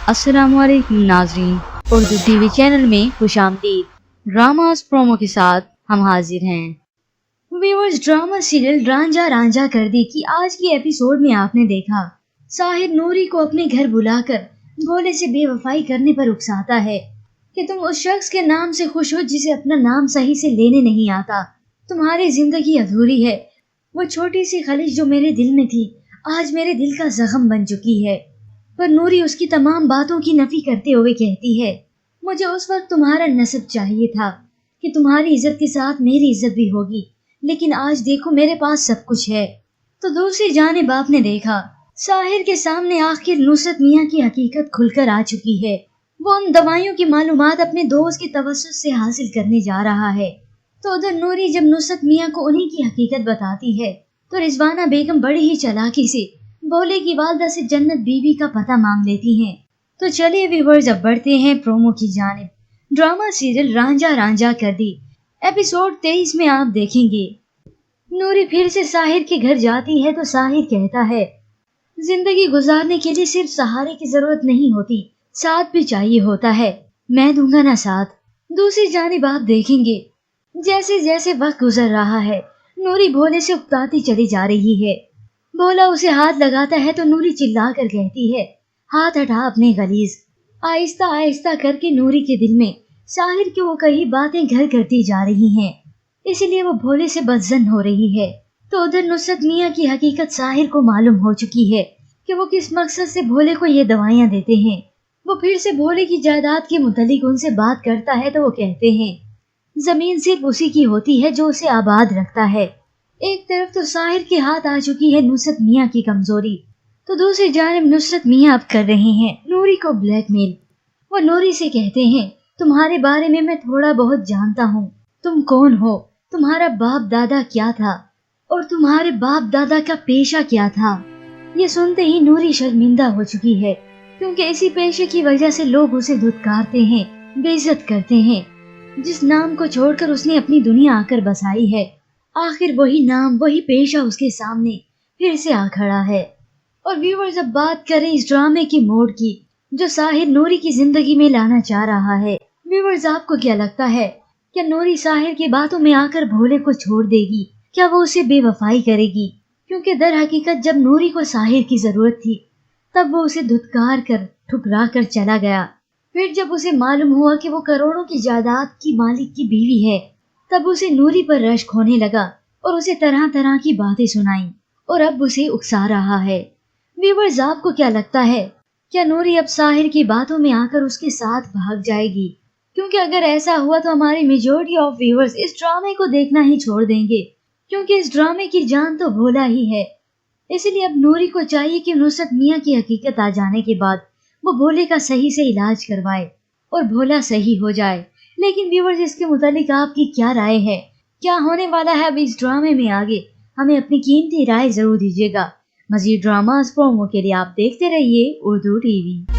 अस्सलाम वालेकुम नाज़रीन, उर्दू टीवी चैनल में खुशामदीद। ड्रामास प्रोमो के साथ हम हाजिर हैं। Viewers, drama serial Ranjha Ranjha कर दी कि आज की एपिसोड में आपने देखा साहिर नूरी को अपने घर बुलाकर भोले से बेवफाई करने पर उकसाता है कि तुम उस शख्स के नाम से खुश हो जिसे अपना नाम सही से लेने नहीं आता। तुम्हारी जिंदगी अधूरी है। वो छोटी सी खलिश जो मेरे दिल में थी आज मेरे दिल का जख्म बन चुकी है। पर नूरी उसकी तमाम बातों की नफी करते हुए कहती है, मुझे उस वक्त तुम्हारा नसब चाहिए था कि तुम्हारी इज्जत के साथ मेरी इज्जत भी होगी, लेकिन आज देखो मेरे पास सब कुछ है। तो दूसरी जानिब आपने देखा साहिर के सामने आखिर नुसरत मियाँ की हकीकत खुलकर आ चुकी है। वो उन दवाइयों की मालूमात अपने दोस्त के तवज्जुह से हासिल करने जा रहा है। तो उधर नूरी जब नुसरत मियाँ को उन्हीं की हकीकत बताती है तो रिजवाना बेगम बड़ी ही चालाकी से भोले की वालदा से जन्नत बीवी का पता मांग लेती हैं। तो चलिए व्यूअर्स, अब बढ़ते हैं प्रोमो की जानिब। ड्रामा सीरियल रांझा रांझा कर दी एपिसोड 23 में आप देखेंगे नूरी फिर से साहिर के घर जाती है तो साहिर कहता है, जिंदगी गुजारने के लिए सिर्फ सहारे की जरूरत नहीं होती, साथ भी चाहिए होता है। मैं दूंगा ना साथ। दूसरी जानिब आप देखेंगे जैसे जैसे वक्त गुजर रहा है नूरी भोले से उकताती चली जा रही है। भोला उसे हाथ लगाता है तो नूरी चिल्ला कर कहती है, हाथ हटा अपने गलीज। आहिस्ता आहिस्ता करके नूरी के दिल में साहिर की वो कई बातें घर करती जा रही हैं, इसलिए वो भोले से बदजन हो रही है। तो उधर नुसरत मियाँ की हकीकत साहिर को मालूम हो चुकी है कि वो किस मकसद से भोले को ये दवाइयाँ देते हैं। वो फिर से भोले की जायदाद के मुतालिक उनसे बात करता है तो वो कहते हैं, जमीन सिर्फ उसी की होती है जो उसे आबाद रखता है। एक तरफ तो साहिर के हाथ आ चुकी है नुसरत मियाँ की कमजोरी, तो दूसरी जानिब नुसरत मियाँ अब कर रहे हैं नूरी को ब्लैकमेल। वो नूरी से कहते हैं, तुम्हारे बारे में मैं थोड़ा बहुत जानता हूँ। तुम कौन हो, तुम्हारा बाप दादा क्या था और तुम्हारे बाप दादा का पेशा क्या था। ये सुनते ही नूरी शर्मिंदा हो चुकी है, क्योंकि इसी पेशे की वजह से लोग उसे धुतकारते हैं, बेइज्जत करते हैं। जिस नाम को छोड़कर उसने अपनी दुनिया आकर बसाई है, आखिर वही नाम वही पेशा उसके सामने फिर से आ खड़ा है। और व्यूअर्स, अब बात करें इस ड्रामे की मोड़ की जो साहिर नूरी की जिंदगी में लाना चाह रहा है। व्यूअर्स, आपको क्या लगता है, क्या नूरी साहिर की बातों में आकर भोले को छोड़ देगी? क्या वो उसे बेवफाई करेगी? क्योंकि दर हकीकत जब नूरी को साहिर की जरूरत थी तब वो उसे धुतकार कर ठुकरा कर चला गया। फिर जब उसे मालूम हुआ कि वो करोड़ों की जायदाद की मालिक की बीवी है तब उसे नूरी पर रश्क होने लगा और उसे तरह तरह की बातें सुनाई और अब उसे उकसा रहा है। व्यूअर्स, आपको क्या लगता है, क्या नूरी अब साहिर की बातों में आकर उसके साथ भाग जाएगी? क्योंकि अगर ऐसा हुआ तो हमारी मेजॉरिटी ऑफ व्यूअर्स इस ड्रामे को देखना ही छोड़ देंगे, क्योंकि इस ड्रामे की जान तो भोला ही है। इसलिए अब नूरी को चाहिए कि नुसरत मियाँ की हकीकत आ जाने के बाद वो भोले का सही से इलाज करवाए और भोला सही हो जाए। लेकिन व्यूअर्स, इसके मुतालिक आपकी क्या राय है? क्या होने वाला है अब इस ड्रामे में आगे? हमें अपनी कीमती राय जरूर दीजिएगा। मजीद ड्रामास प्रोमो के लिए आप देखते रहिए उर्दू टीवी।